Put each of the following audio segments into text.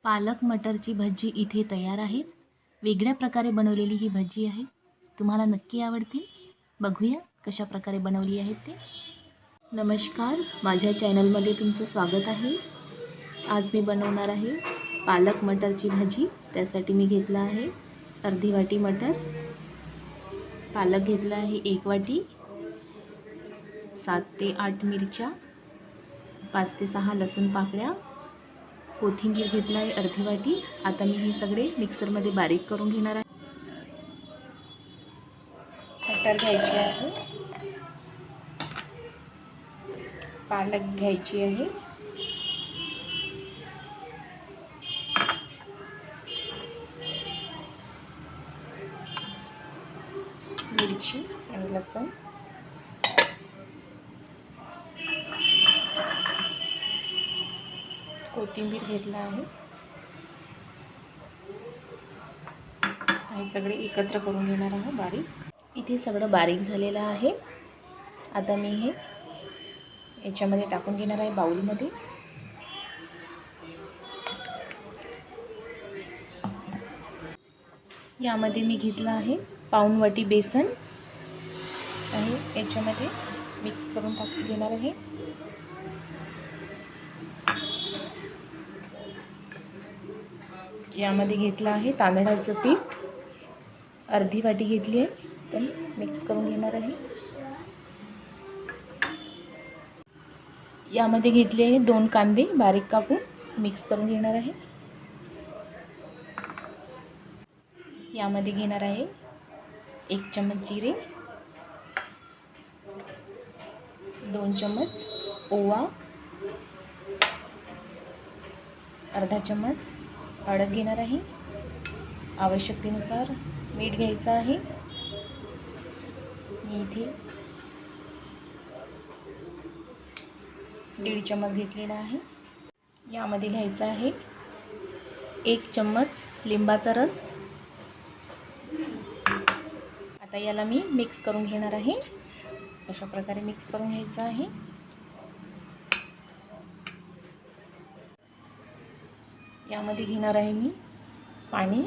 पालक मटरची भजी इथे तयार आहे। वेगळ्या प्रकारे बनवलेली ही भजी आहे। तुम्हाला नक्की आवडतील। बघूया कशा प्रकारे बनवली आहे ते। नमस्कार, माझ्या चॅनलमध्ये तुमचं स्वागत आहे। आज मी बनवणार आहे पालक मटरची भजी। त्यासाठी मी घेतला आहे अर्धी वाटी मटर, पालक घेतला आहे 1 वाटी, 7 ते 8 मिरच्या, 5 ते 6 लसूण पाकळ्या, कोथिंबीर घेतला आहे अर्धी वाटी। आता मी हे सगळे मिक्सरमध्ये बारीक करून घेणार आहे। मटर घ्यायची आहे, पालक घ्यायची आहे, मिरची आणि लसूण, कोथिंबीर घेतला आहे। हे सगळे एकत्र करून घेणार आहोत बारीक। इथे सगळं बारीक झालेलं आहे। आता मी हे याच्यामध्ये टाकून घेणार आहे बाउलमध्ये। यामध्ये मी घेतला आहे पाऊण वाटी बेसन आणि याच्यामध्ये मिक्स करून टाकून घेणार आहे। यामध्ये घेतला आहे तांदळाचं पीठ, अर्धी वाटी घेतली आहे, पण मिक्स करून घेणार आहे। यामध्ये घेतले आहे 2 कांदे बारीक कापून मिक्स करून घेणार आहे। यामध्ये घेणार आहे 1 चम्मच जिरे, 2 चम्मच ओवा, अर्धा चम्मच हळद घेणार आहे, आवश्यकतेनुसार मीठ घ्यायचं आहे। मी इथे 1.5 चम्मच घेतलेला आहे। यामध्ये घ्यायचा आहे 1 चम्मच लिंबाचा रस। आता याला मी मिक्स करून घेणार आहे। अशा प्रकारे मिक्स करून घ्यायचं आहे। यामध्ये घेणार आहे मी पाणी,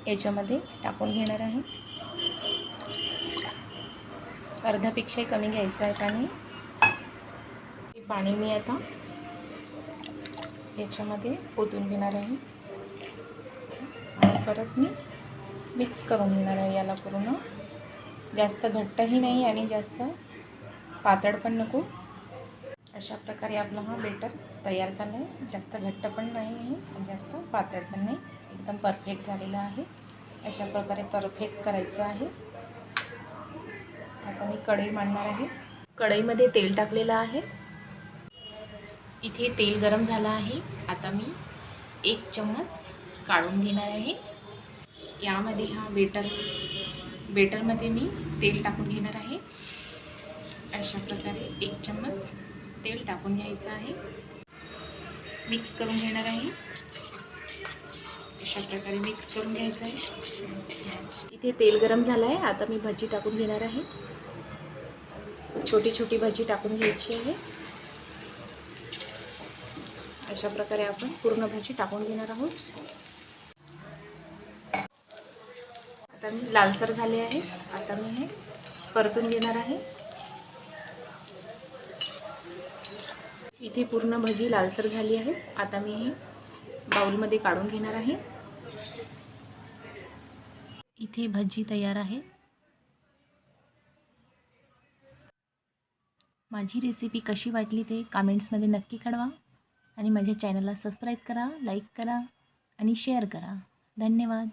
याच्यामध्ये टाकून घेणार आहे। अर्ध्यापेक्षाही कमी घ्यायचं आहे पाणी। हे पाणी मी आता याच्यामध्ये ओतून घेणार आहे आणि परत मी मिक्स करून घेणार आहे याला पूर्ण। जास्त घट्टही नाही आणि जास्त पातळ पण नको। अशा प्रकारे आपला हा बेटर तयार झाला आहे। जास्त घट्ट पण नाही आहे आणि जास्त पातळ पण नाही, एकदम परफेक्ट झालेला आहे। अशा प्रकारे परफेक्ट करायचं आहे। आता मी कढई मांडणार आहे। कढईमध्ये तेल टाकलेलं आहे। इथे तेल गरम झालं आहे। आता मी 1 चम्मच काढून घेणार आहे। यामध्ये हा बेटरमध्ये मी तेल टाकून घेणार आहे। अशा प्रकारे 1 चम्मच तेल टाकून घ्यायचं आहे, मिक्स करून घेणार आहे। अशा प्रकारे मिक्स करून घ्यायचं आहे। इथे तेल गरम झालं आहे। आता मी भजी टाकून घेणार आहे। छोटी छोटी भजी टाकून घ्यायची आहे। अशा प्रकारे आपण पूर्ण भजी टाकून घेणार आहोत। आता मी लालसर झाले आहे। आता मी हे परतून घेणार आहे। इथे पूर्ण भजी लालसर झाली आहे। आता मी हे बाउलमध्ये काढून घेणार आहे। इथे भजी तयार आहे। माझी रेसिपी कशी वाटली ते कमेंट्समध्ये नक्की कळवा आणि माझ्या चॅनलला सबस्क्राईब करा, लाईक करा आणि शेअर करा। धन्यवाद।